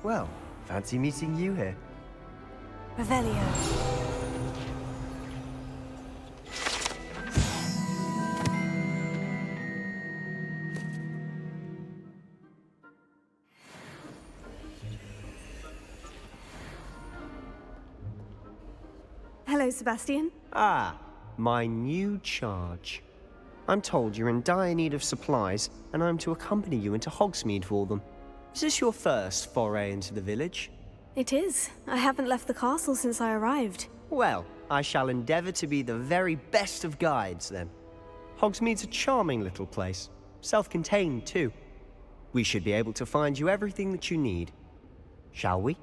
Well, fancy meeting you here. Revelio. Hello, Sebastian. Ah, my new charge. I'm told you're in dire need of supplies, and I'm to accompany you into Hogsmeade for them. Is this your first foray into the village? It is. I haven't left the castle since I arrived. Well, I shall endeavour to be the very best of guides, then. Hogsmeade's a charming little place, self-contained too. We should be able to find you everything that you need. Shall we?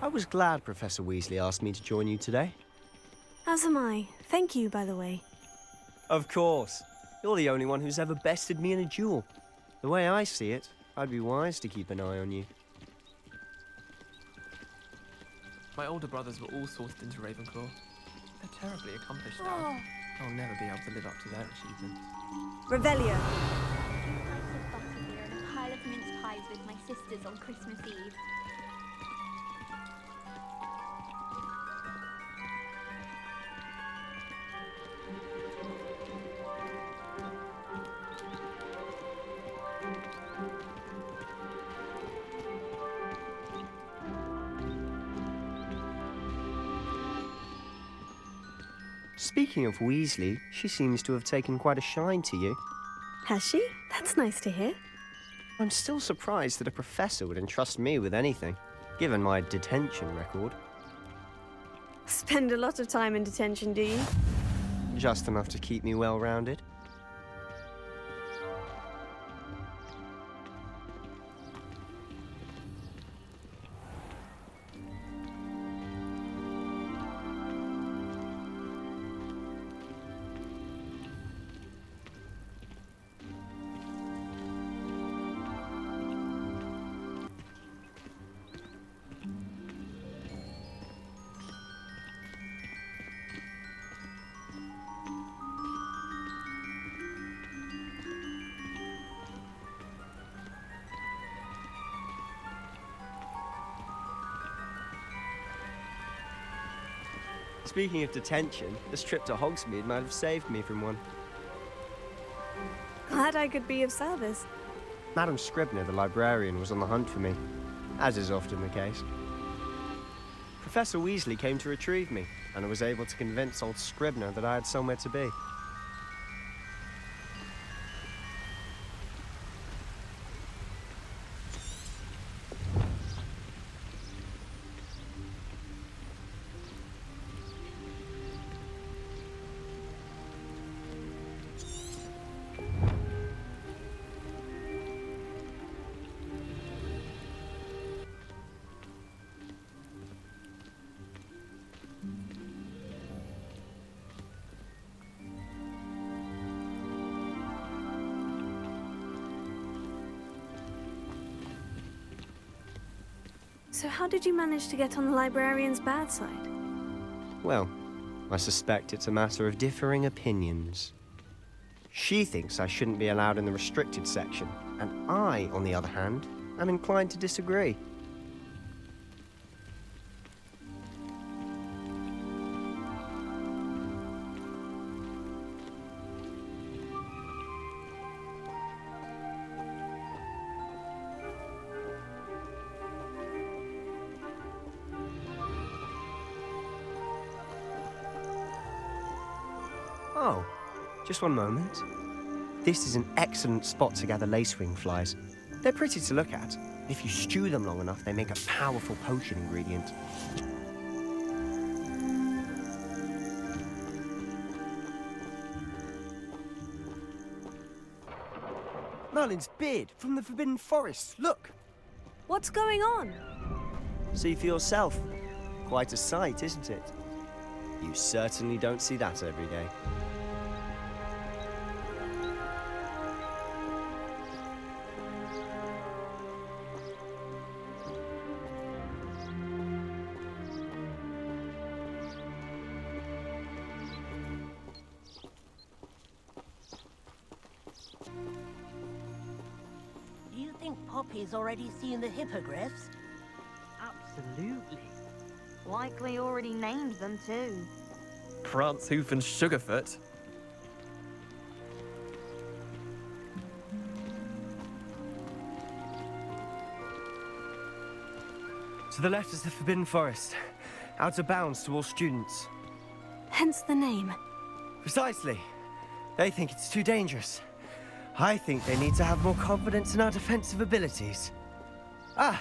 I was glad Professor Weasley asked me to join you today. As am I. Thank you, by the way. Of course. You're the only one who's ever bested me in a duel. The way I see it, I'd be wise to keep an eye on you. My older brothers were all sorted into Ravenclaw. They're terribly accomplished now. I'll never be able to live up to their achievements. Revelio. Slice of butter here and a pile of mince pies with my sisters on Christmas Eve. Speaking of Weasley, she seems to have taken quite a shine to you. Has she? That's nice to hear. I'm still surprised that a professor would entrust me with anything, given my detention record. Spend a lot of time in detention, do you? Just enough to keep me well-rounded. Speaking of detention, this trip to Hogsmeade might have saved me from one. Glad I could be of service. Madam Scribner, the librarian, was on the hunt for me, as is often the case. Professor Weasley came to retrieve me, and I was able to convince old Scribner that I had somewhere to be. So how did you manage to get on the librarian's bad side? Well, I suspect it's a matter of differing opinions. She thinks I shouldn't be allowed in the restricted section, and I, on the other hand, am inclined to disagree. Oh, just one moment. This is an excellent spot to gather lacewing flies. They're pretty to look at. If you stew them long enough, they make a powerful potion ingredient. Merlin's beard from the Forbidden Forest. Look! What's going on? See for yourself. Quite a sight, isn't it? You certainly don't see that every day. Do you think Poppy's already seen the hippogriffs? Absolutely. Likely already named them too. Prance, Hoof, and Sugarfoot. To the left is the Forbidden Forest. Out of bounds to all students. Hence the name. Precisely. They think it's too dangerous. I think they need to have more confidence in our defensive abilities. Ah,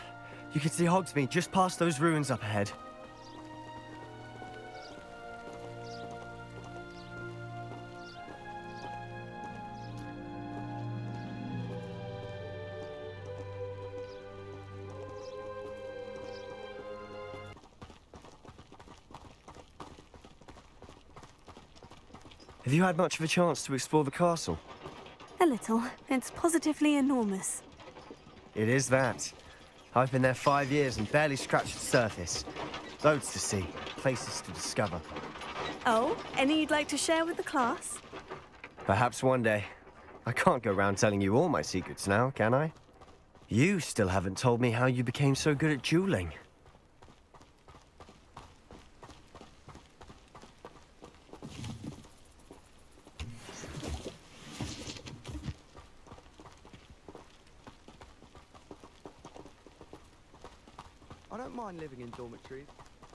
you can see Hogsmeade just past those ruins up ahead. Have you had much of a chance to explore the castle? A little. It's positively enormous. It is that. I've been there 5 years and barely scratched the surface. Loads to see, places to discover. Oh, any you'd like to share with the class? Perhaps one day. I can't go around telling you all my secrets now, can I? You still haven't told me how you became so good at dueling. I don't mind living in dormitories.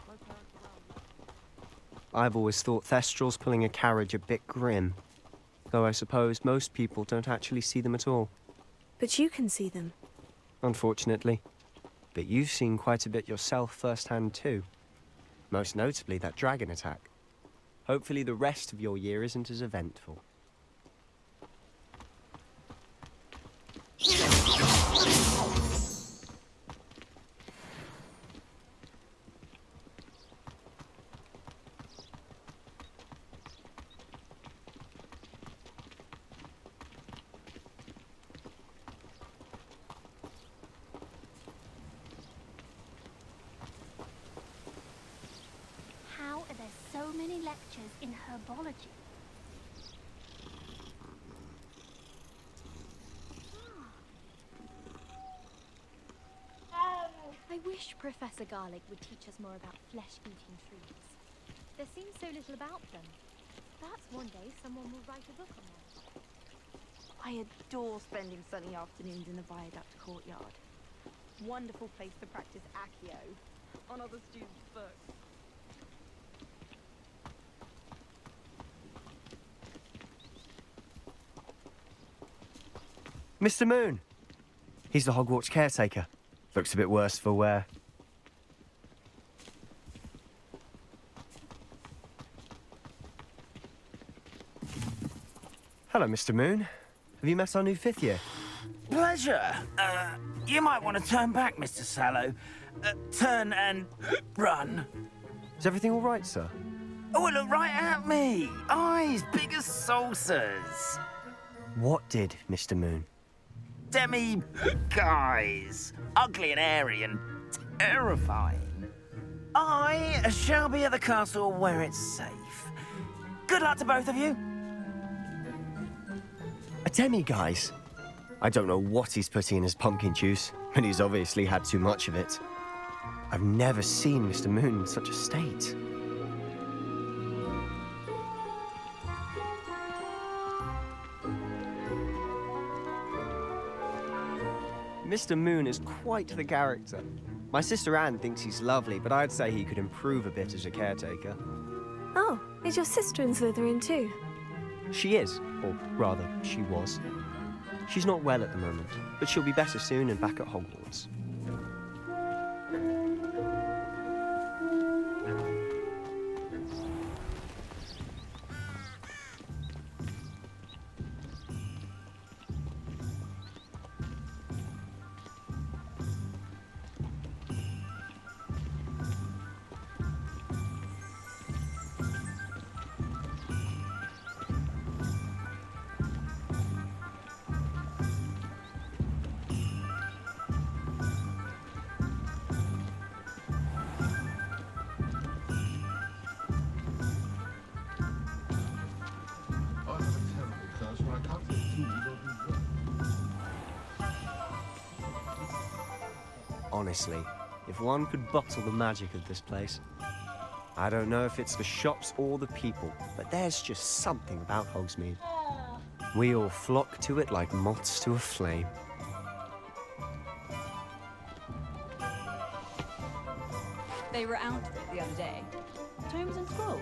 No parents around. I've always thought Thestrals pulling a carriage a bit grim. Though I suppose most people don't actually see them at all. But you can see them. Unfortunately. But you've seen quite a bit yourself firsthand too. Most notably that dragon attack. Hopefully the rest of your year isn't as eventful. How are there so many lectures in herbology? I wish Professor Garlick would teach us more about flesh-eating trees. There seems so little about them. Perhaps one day someone will write a book on them. I adore spending sunny afternoons in the Viaduct courtyard. Wonderful place to practice Accio on other students' books. Mr. Moon! He's the Hogwarts caretaker. Looks a bit worse for wear. Hello, Mr. Moon. Have you met our new 5th year? Pleasure. You might want to turn back, Mr. Sallow. Turn and run. Is everything all right, sir? Oh, look right at me. Eyes big as saucers. What did, Mr. Moon? Demi guys. Ugly and airy and terrifying. I shall be at the castle where it's safe. Good luck to both of you. A demi-guise? I don't know what he's putting in his pumpkin juice, but he's obviously had too much of it. I've never seen Mr. Moon in such a state. Mr. Moon is quite the character. My sister Anne thinks he's lovely, but I'd say he could improve a bit as a caretaker. Oh, is your sister in Slytherin too? She is, or rather, she was. She's not well at the moment, but she'll be better soon and back at Hogwarts. Honestly, if one could bottle the magic of this place. I don't know if it's the shops or the people, but there's just something about Hogsmeade. We all flock to it like moths to a flame. They were out of it the other day. Tomes and scrolls.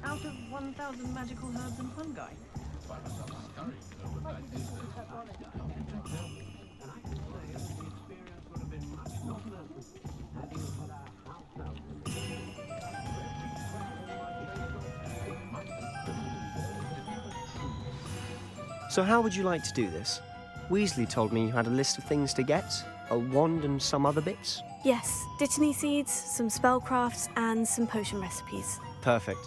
Out of 1,000 magical herbs and fungi. So how would you like to do this? Weasley told me you had a list of things to get, a wand and some other bits. Yes, dittany seeds, some spellcrafts, and some potion recipes. Perfect.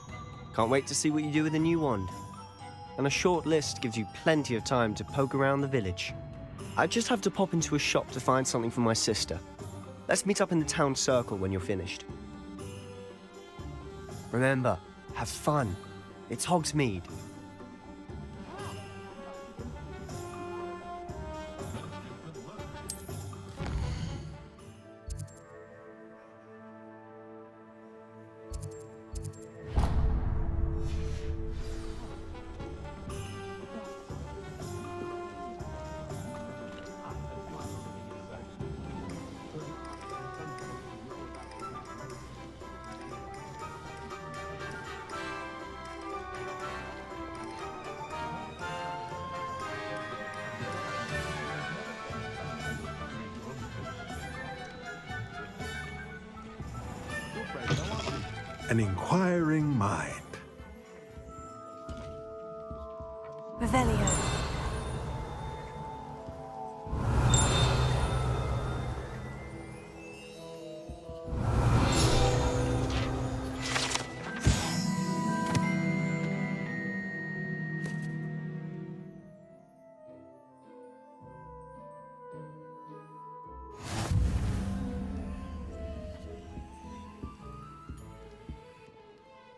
Can't wait to see what you do with the new wand. And a short list gives you plenty of time to poke around the village. I just have to pop into a shop to find something for my sister. Let's meet up in the town circle when you're finished. Remember, have fun. It's Hogsmeade. An inquiring mind. Revelio.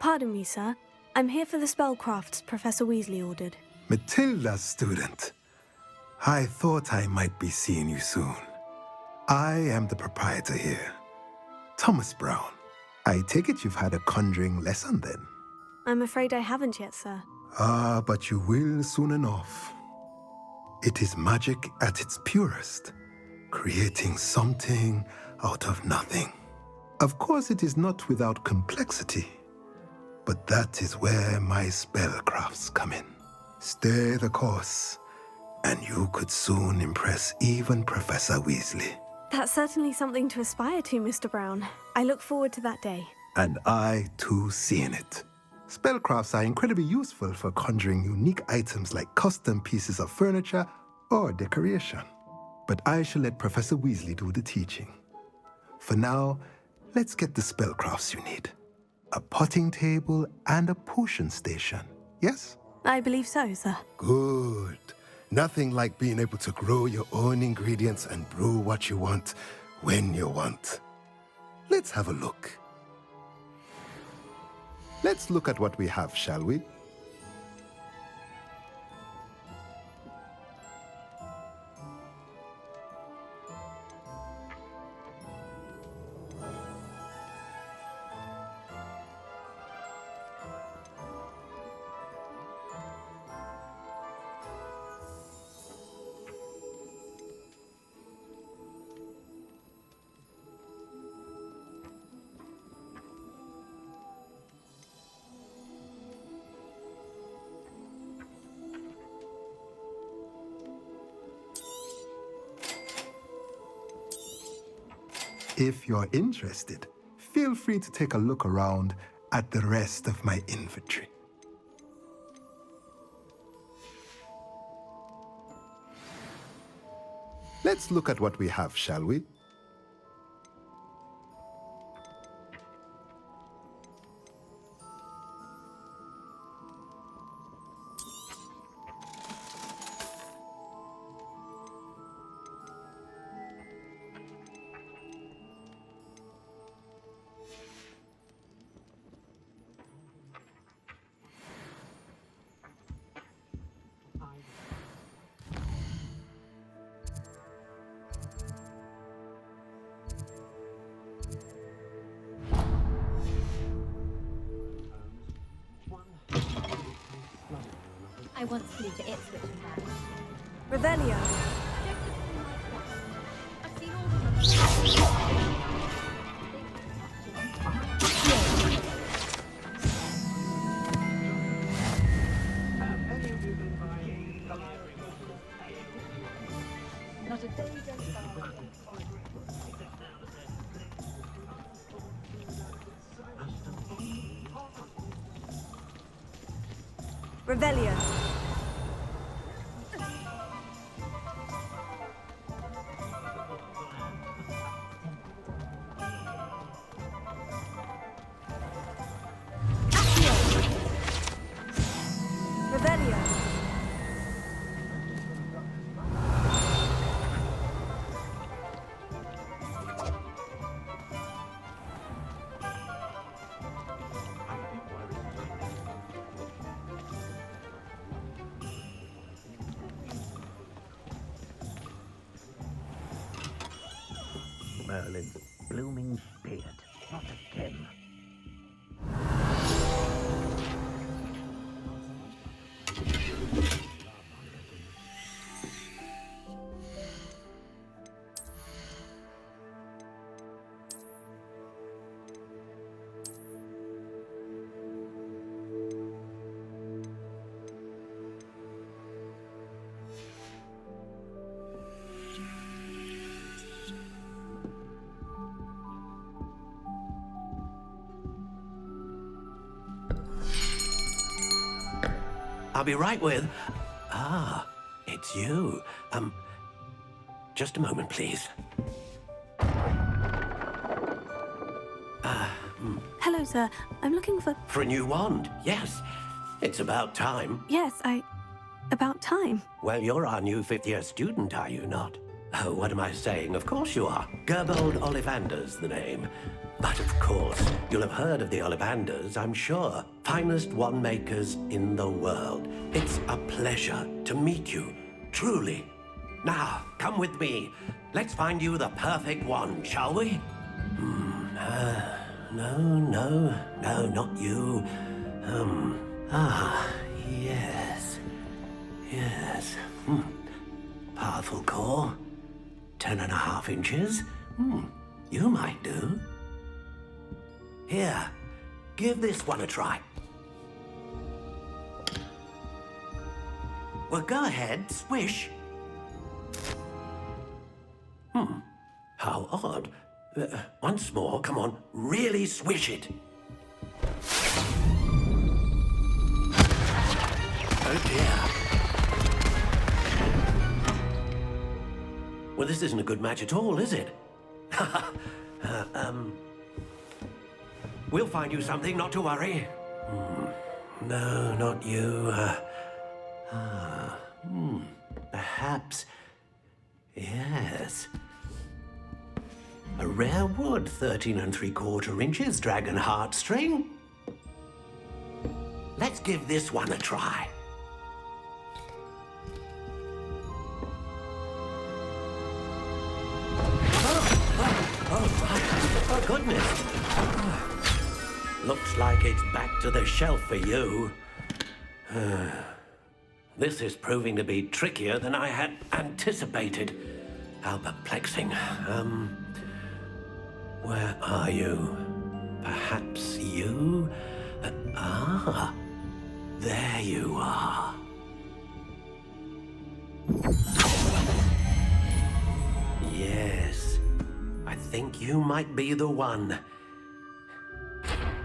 Pardon me, sir. I'm here for the spellcrafts Professor Weasley ordered. Matilda's student. I thought I might be seeing you soon. I am the proprietor here, Thomas Brown. I take it you've had a conjuring lesson then? I'm afraid I haven't yet, sir. Ah, but you will soon enough. It is magic at its purest, creating something out of nothing. Of course, it is not without complexity, but that is where my spellcrafts come in. Stay the course, and you could soon impress even Professor Weasley. That's certainly something to aspire to, Mr. Brown. I look forward to that day. And I, too, seeing it. Spellcrafts are incredibly useful for conjuring unique items like custom pieces of furniture or decoration. But I shall let Professor Weasley do the teaching. For now, let's get the spellcrafts you need. A potting table and a potion station, yes? I believe so, sir. Good. Nothing like being able to grow your own ingredients and brew what you want when you want. Let's have a look. Let's look at what we have, shall we? If you're interested, feel free to take a look around at the rest of my inventory. Let's look at what we have, shall we? I once flew to Ipswich and back. Revelio. I've seen all the Not a day goes by. Revelio. Revelio. Merlin's blooming beard, not again. I'll be right with... Ah, it's you. Just a moment, please. Hello, sir. I'm looking for... For a new wand, yes. It's about time. Yes, about time. Well, you're our new fifth-year student, are you not? Oh, what am I saying? Of course you are. Gerbold Ollivander's the name. But of course, you'll have heard of the Ollivanders, I'm sure. Finest wand makers in the world. It's a pleasure to meet you, truly. Now, come with me. Let's find you the perfect wand, shall we? No, not you. Yes. Powerful core. 10.5 inches. You might do. Here, give this one a try. Well, go ahead, swish. How odd. Once more, come on, really swish it. Oh dear. Well, this isn't a good match at all, is it? We'll find you something, not to worry. No, not you. Perhaps... Yes. A rare wood, 13 3/4 inches, dragon heartstring. Let's give this one a try. Oh, goodness. Looks like it's back to the shelf for you. This is proving to be trickier than I had anticipated. How perplexing. Where are you? Perhaps you? There you are. Yes, I think you might be the one.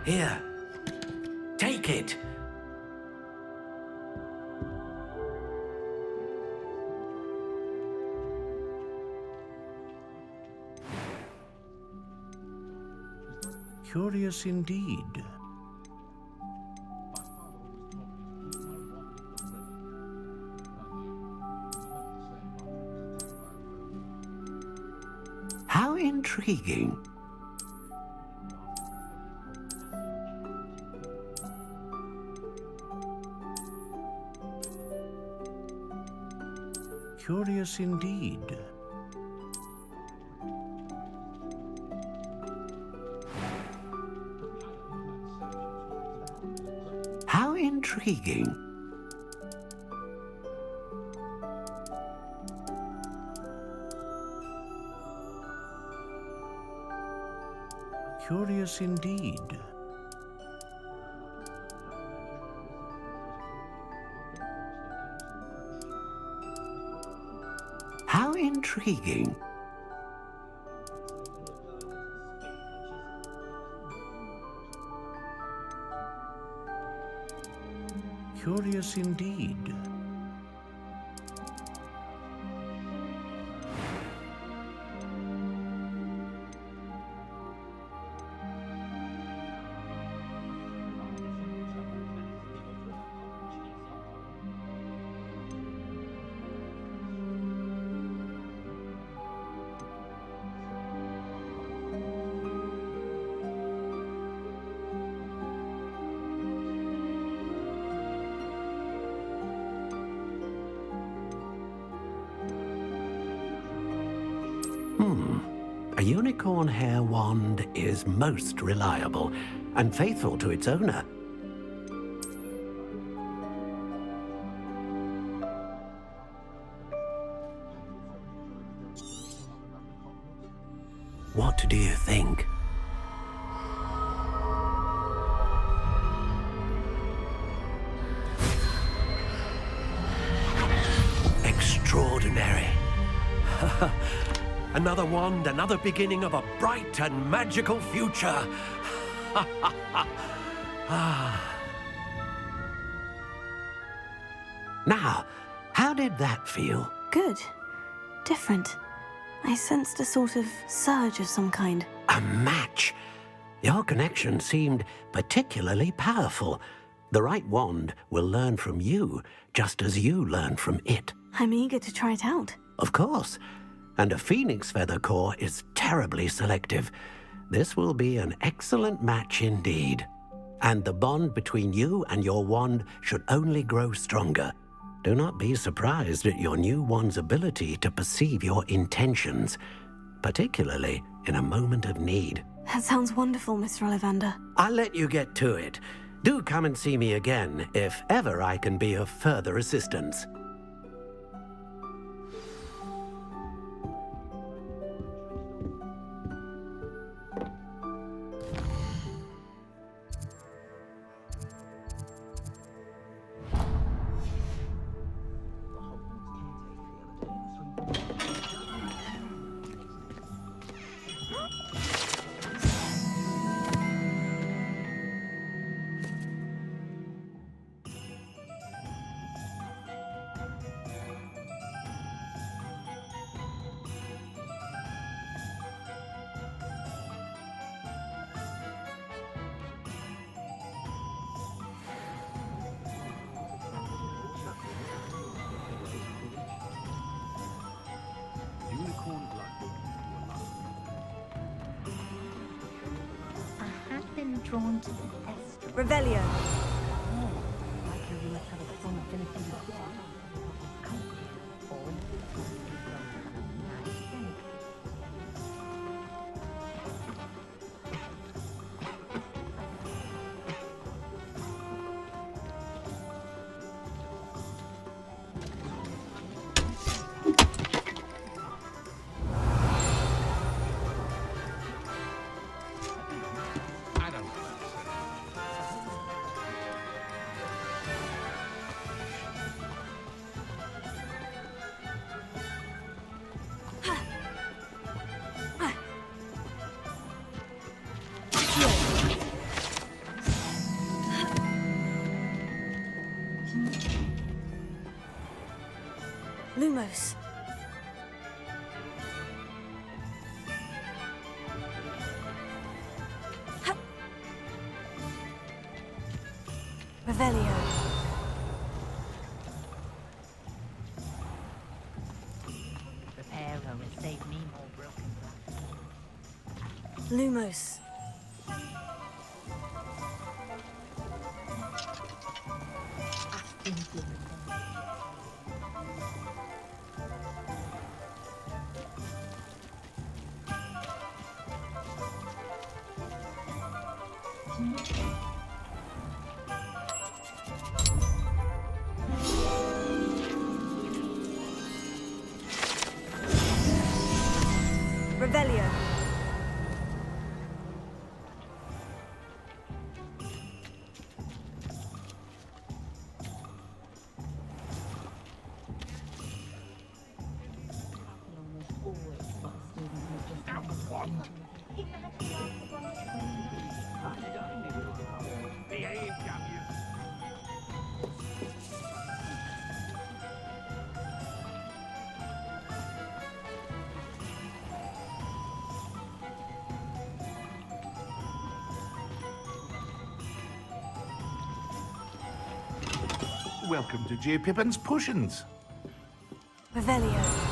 Here, take it. Curious indeed. How intriguing. Curious indeed. How intriguing. Curious indeed. How intriguing. Curious indeed. A unicorn hair wand is most reliable and faithful to its owner. What do you think? Extraordinary. Another wand, another beginning of a bright and magical future. Now, how did that feel? Good. Different. I sensed a sort of surge of some kind. A match. Your connection seemed particularly powerful. The right wand will learn from you, just as you learn from it. I'm eager to try it out. Of course. And a phoenix feather core is terribly selective. This will be an excellent match indeed. And the bond between you and your wand should only grow stronger. Do not be surprised at your new wand's ability to perceive your intentions, particularly in a moment of need. That sounds wonderful, Mr. Ollivander. I'll let you get to it. Do come and see me again if ever I can be of further assistance. I had been drawn to the best. Revelio. Lumos. Revelio. Reparo has saved me more broken glass. Lumos. Revelio. Welcome to J. Pippin's Potions. Revelio.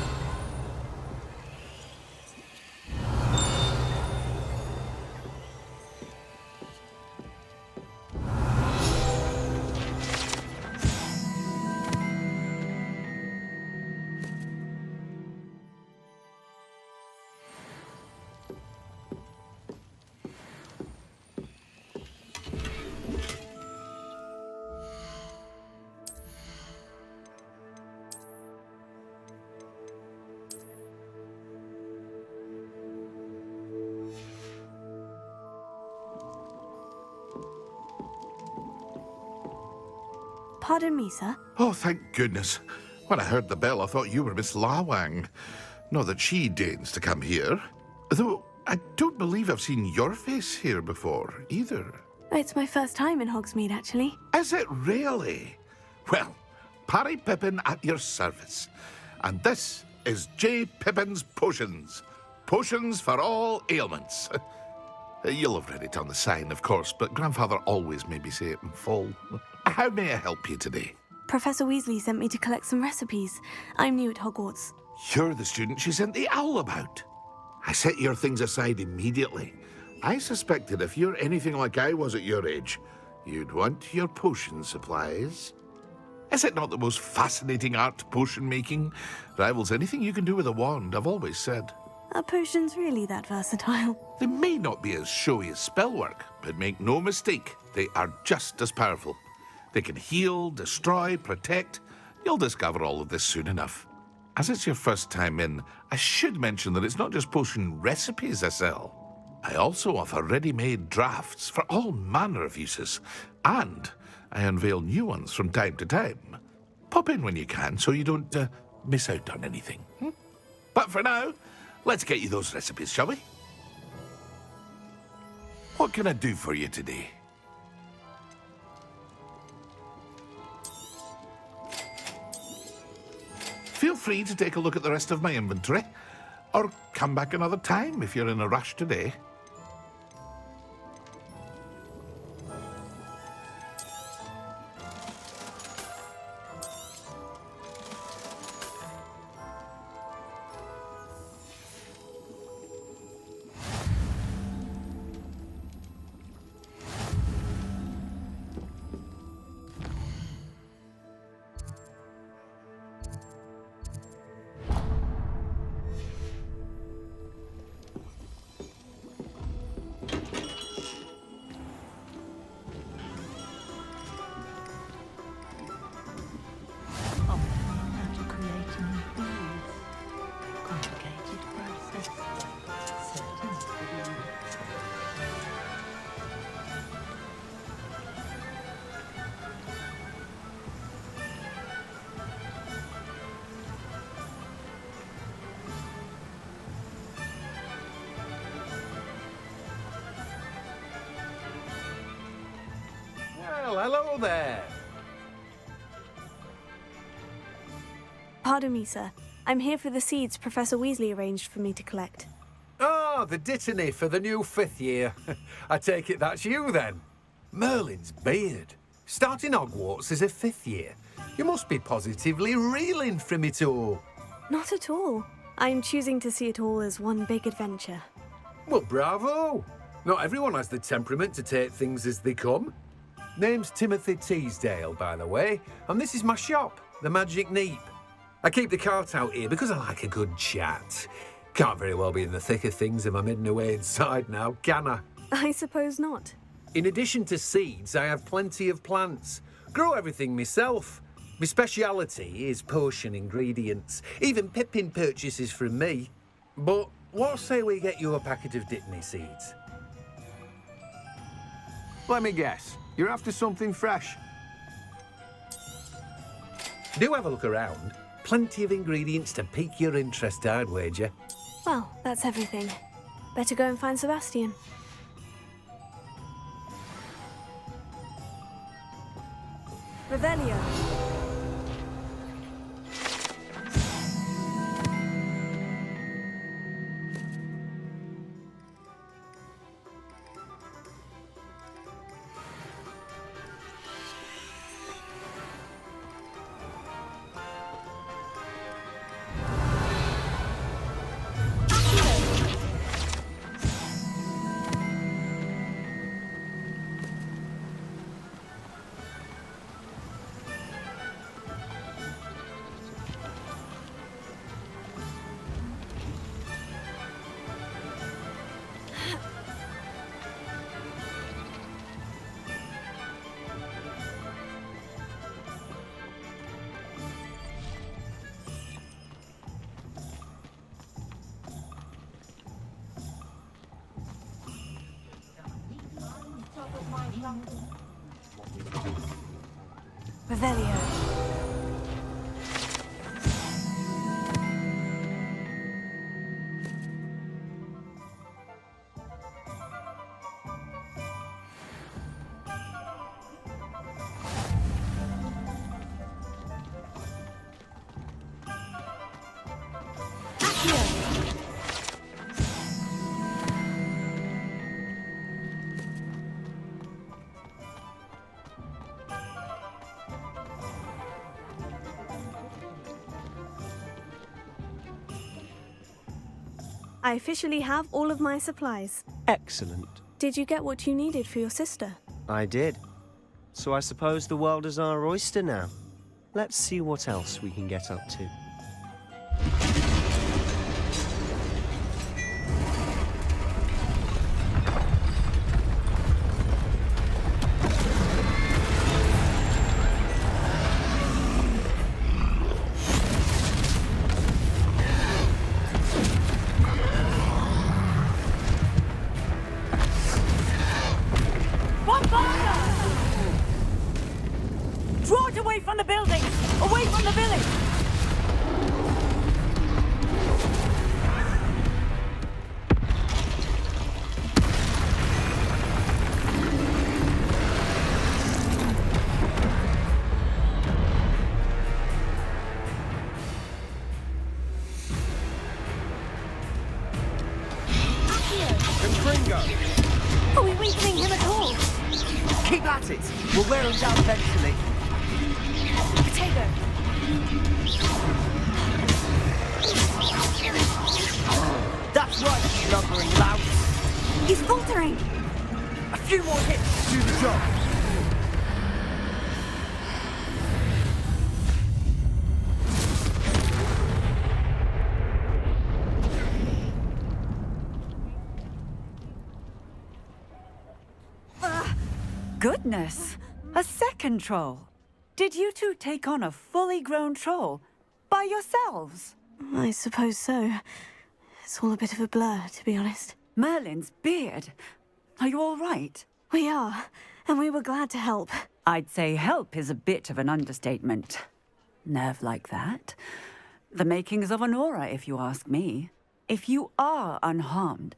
Pardon me, sir. Oh, thank goodness. When I heard the bell, I thought you were Miss Lawang. Not that she deigns to come here. Though I don't believe I've seen your face here before, either. It's my first time in Hogsmeade, actually. Is it really? Well, Parry Pippin at your service. And this is J. Pippin's Potions. Potions for all ailments. You'll have read it on the sign, of course, but Grandfather always made me say it in full. How may I help you today? Professor Weasley sent me to collect some recipes. I'm new at Hogwarts. You're the student she sent the owl about. I set your things aside immediately. I suspected if you're anything like I was at your age, you'd want your potion supplies. Is it not the most fascinating art, potion making? Rivals anything you can do with a wand, I've always said. Are potions really that versatile? They may not be as showy as spellwork, but make no mistake, they are just as powerful. They can heal, destroy, protect. You'll discover all of this soon enough. As it's your first time in, I should mention that it's not just potion recipes I sell. I also offer ready-made drafts for all manner of uses, and I unveil new ones from time to time. Pop in when you can so you don't miss out on anything. But for now, let's get you those recipes, shall we? What can I do for you today? Feel free to take a look at the rest of my inventory, or come back another time if you're in a rush today. Well, hello there. Pardon me, sir. I'm here for the seeds Professor Weasley arranged for me to collect. Oh, the dittany for the new 5th year. I take it that's you, then. Merlin's beard. Starting Hogwarts as a 5th year. You must be positively reeling from it all. Not at all. I'm choosing to see it all as one big adventure. Well, bravo. Not everyone has the temperament to take things as they come. Name's Timothy Teasdale, by the way, and this is my shop, the Magic Neep. I keep the cart out here because I like a good chat. Can't very well be in the thick of things if I'm hidden away inside now, can I? I suppose not. In addition to seeds, I have plenty of plants. Grow everything myself. My speciality is potion ingredients. Even Pippin purchases from me. But what say we get you a packet of Dittany seeds? Let me guess. You're after something fresh. Do have a look around. Plenty of ingredients to pique your interest, I'd wager. Well, that's everything. Better go and find Sebastian. Revelio. Revelio. I officially have all of my supplies. Excellent. Did you get what you needed for your sister? I did. So I suppose the world is our oyster now. Let's see what else we can get up to. Draw it away from the building! Away from the village! Are we weakening him at all? Keep at it. We'll wear him down eventually. Potato. That's right, you lumbering lout. He's faltering. A few more hits to do the job. Goodness! A second troll! Did you two take on a fully grown troll? By yourselves? I suppose so. It's all a bit of a blur, to be honest. Merlin's beard. Are you all right? We are, and we were glad to help. I'd say help is a bit of an understatement. Nerve like that. The makings of an aura, if you ask me. If you are unharmed,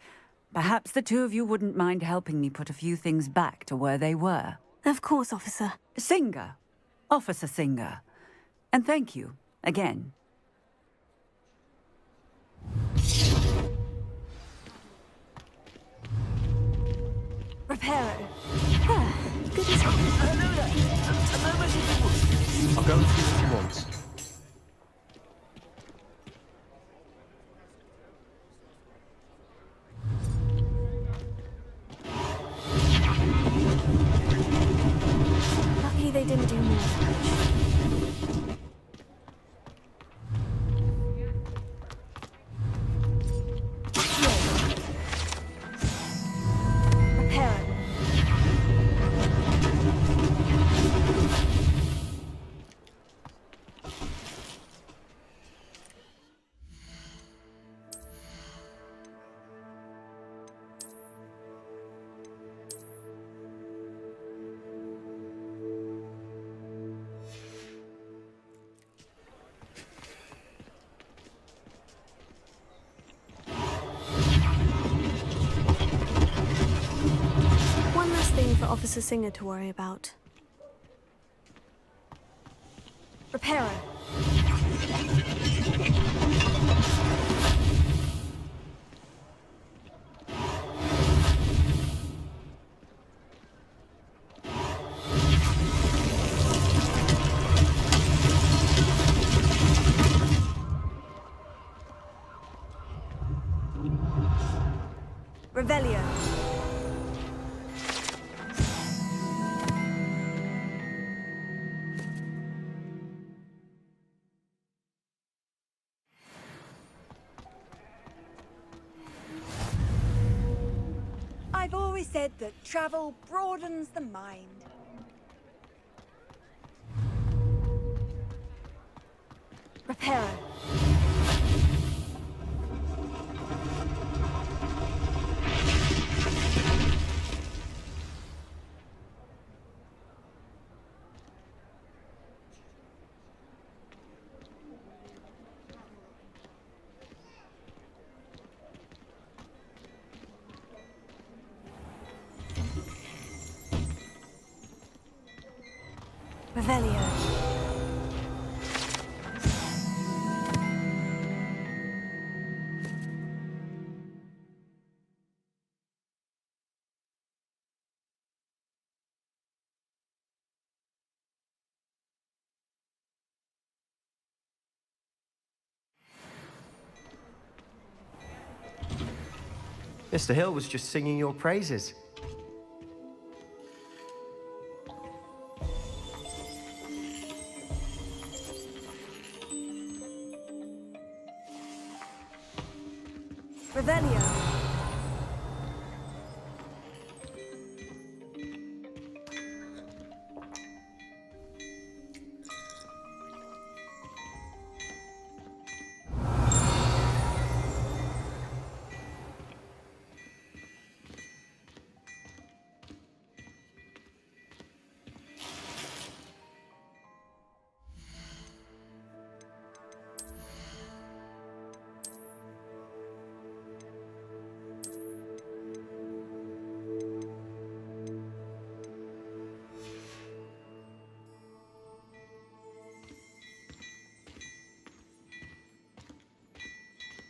perhaps the two of you wouldn't mind helping me put a few things back to where they were. Of course, officer. Singer. Officer Singer. And thank you, again. Reparo. Ah, good as I'll go and see what he wants. Lucky they didn't do more damage. Officer Singer to worry about. Reparo. Revelio. I've always said that travel broadens the mind. Reparo. Revelio. Mr. Hill was just singing your praises. Revelio.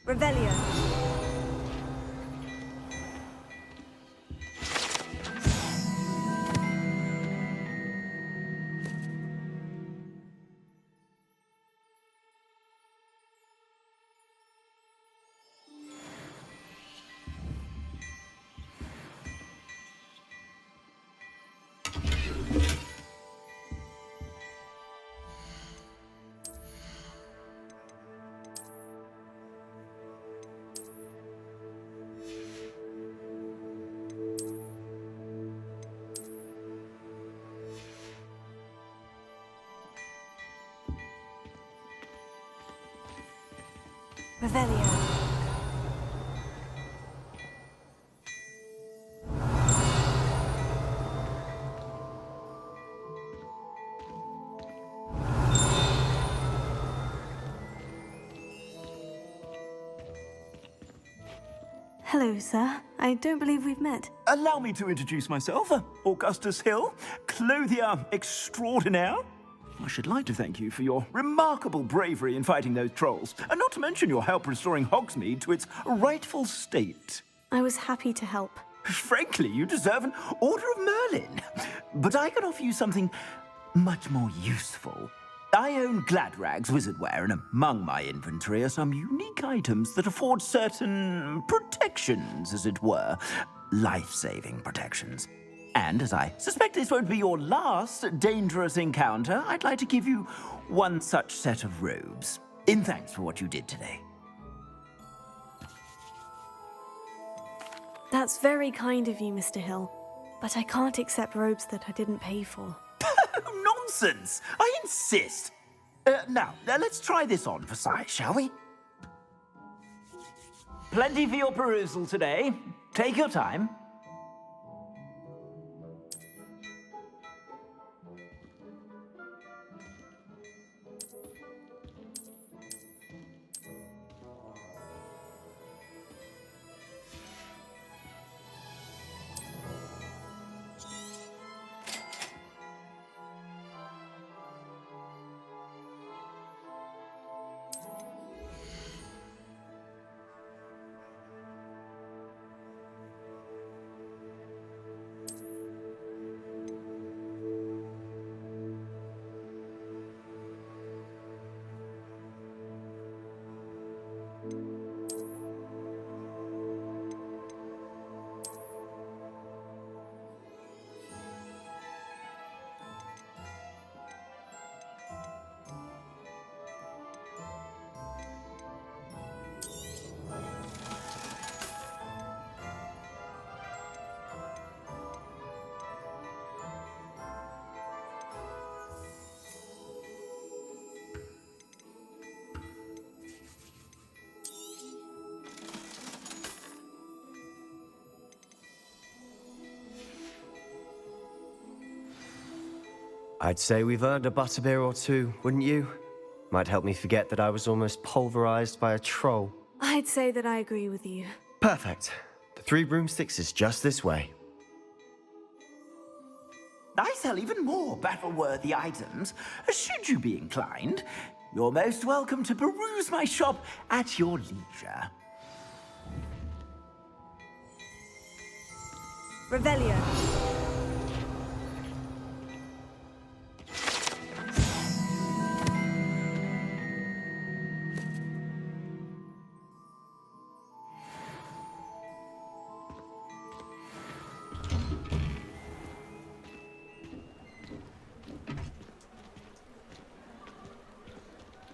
Revelio. Revelio. Hello, sir. I don't believe we've met. Allow me to introduce myself. Augustus Hill, clothier extraordinaire. I should like to thank you for your remarkable bravery in fighting those trolls, and not to mention your help restoring Hogsmeade to its rightful state. I was happy to help. Frankly, you deserve an Order of Merlin. But I can offer you something much more useful. I own Gladrag's wizardware, and among my inventory are some unique items that afford certain protections, as it were. Life-saving protections. And as I suspect this won't be your last dangerous encounter, I'd like to give you one such set of robes, in thanks for what you did today. That's very kind of you, Mr. Hill. But I can't accept robes that I didn't pay for. Nonsense! I insist! Now, let's try this on for size, shall we? Plenty for your perusal today. Take your time. I'd say we've earned a butterbeer or two, wouldn't you? Might help me forget that I was almost pulverized by a troll. I'd say that I agree with you. Perfect. The Three Broomsticks is just this way. I sell even more battle-worthy items. Should you be inclined, you're most welcome to peruse my shop at your leisure. Revelio.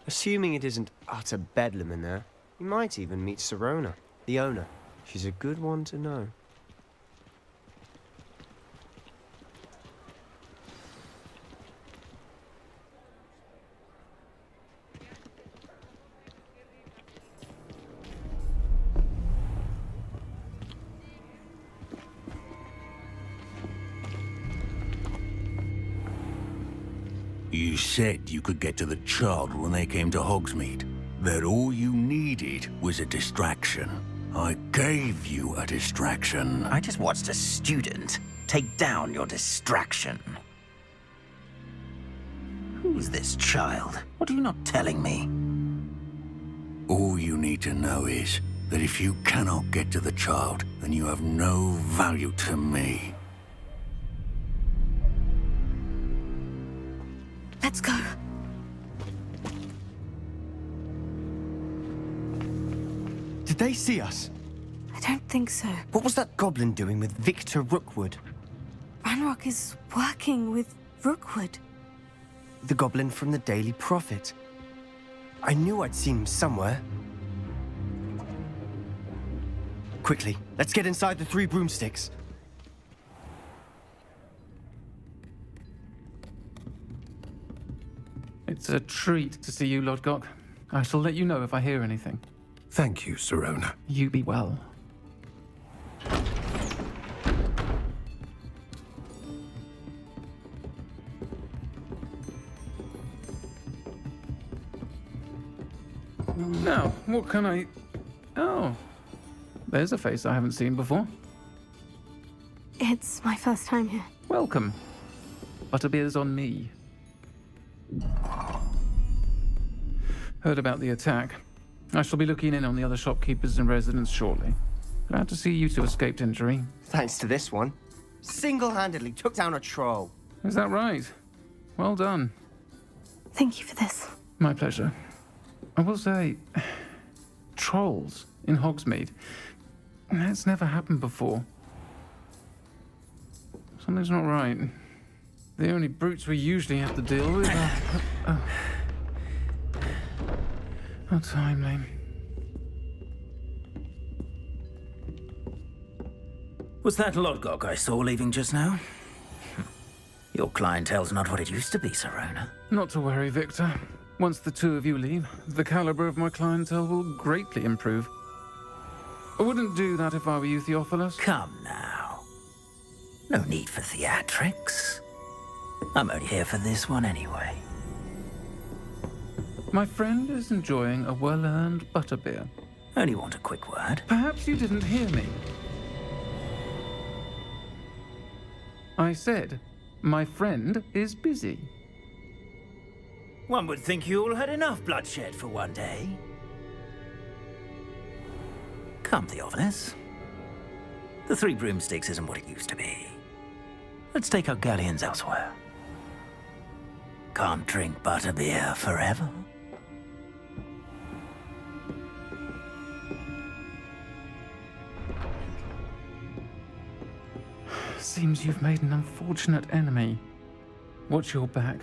Assuming it isn't utter bedlam in there, you might even meet Sirona, the owner. She's a good one to know. You said you could get to the child when they came to Hogsmeade. That all you needed was a distraction. I gave you a distraction. I just watched a student take down your distraction. Who's this child? What are you not telling me? All you need to know is that if you cannot get to the child, then you have no value to me. Let's go. Did they see us? I don't think so. What was that goblin doing with Victor Rookwood? Ranrock is working with Rookwood. The goblin from the Daily Prophet. I knew I'd seen him somewhere. Quickly, let's get inside the Three Broomsticks. It's a treat to see you, Lodgok. I shall let you know if I hear anything. Thank you, Sirona. You be well. Now, what can I... Oh, there's a face I haven't seen before. It's my first time here. Welcome. Butterbeer's on me. Heard about the attack. I shall be looking in on the other shopkeepers and residents shortly. Glad to see you two escaped injury. Thanks to this one. Single-handedly took down a troll. Is that right? Well done. Thank you for this. My pleasure. I will say, trolls in Hogsmeade. That's never happened before. Something's not right. The only brutes we usually have to deal with are... How timely. Was that Lodgok I saw leaving just now? Your clientele's not what it used to be, Sirona. Not to worry, Victor. Once the two of you leave, the caliber of my clientele will greatly improve. I wouldn't do that if I were you, Theophilus. Come now. No need for theatrics. I'm only here for this one anyway. My friend is enjoying a well-earned butterbeer. Only want a quick word. Perhaps you didn't hear me. I said, my friend is busy. One would think you all had enough bloodshed for one day. Come, Theophilus. The Three Broomsticks isn't what it used to be. Let's take our galleons elsewhere. Can't drink butterbeer forever. Seems you've made an unfortunate enemy. Watch your back.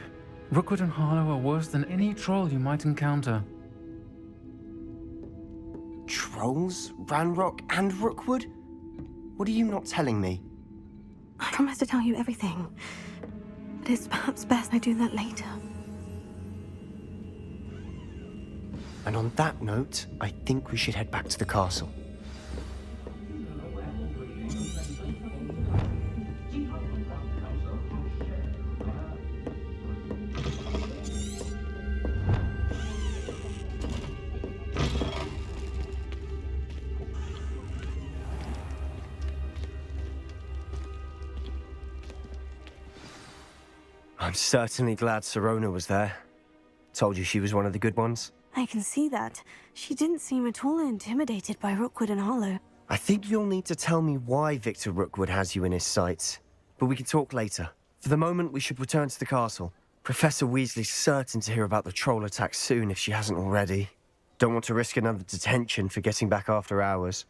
Rookwood and Harlow are worse than any troll you might encounter. Trolls? Ranrock and Rookwood? What are you not telling me? I promise to tell you everything. But it's perhaps best I do that later. And on that note, I think we should head back to the castle. I'm certainly glad Sirona was there. Told you she was one of the good ones. I can see that. She didn't seem at all intimidated by Rookwood and Hollow. I think you'll need to tell me why Victor Rookwood has you in his sights. But we can talk later. For the moment, we should return to the castle. Professor Weasley's certain to hear about the troll attack soon if she hasn't already. Don't want to risk another detention for getting back after hours.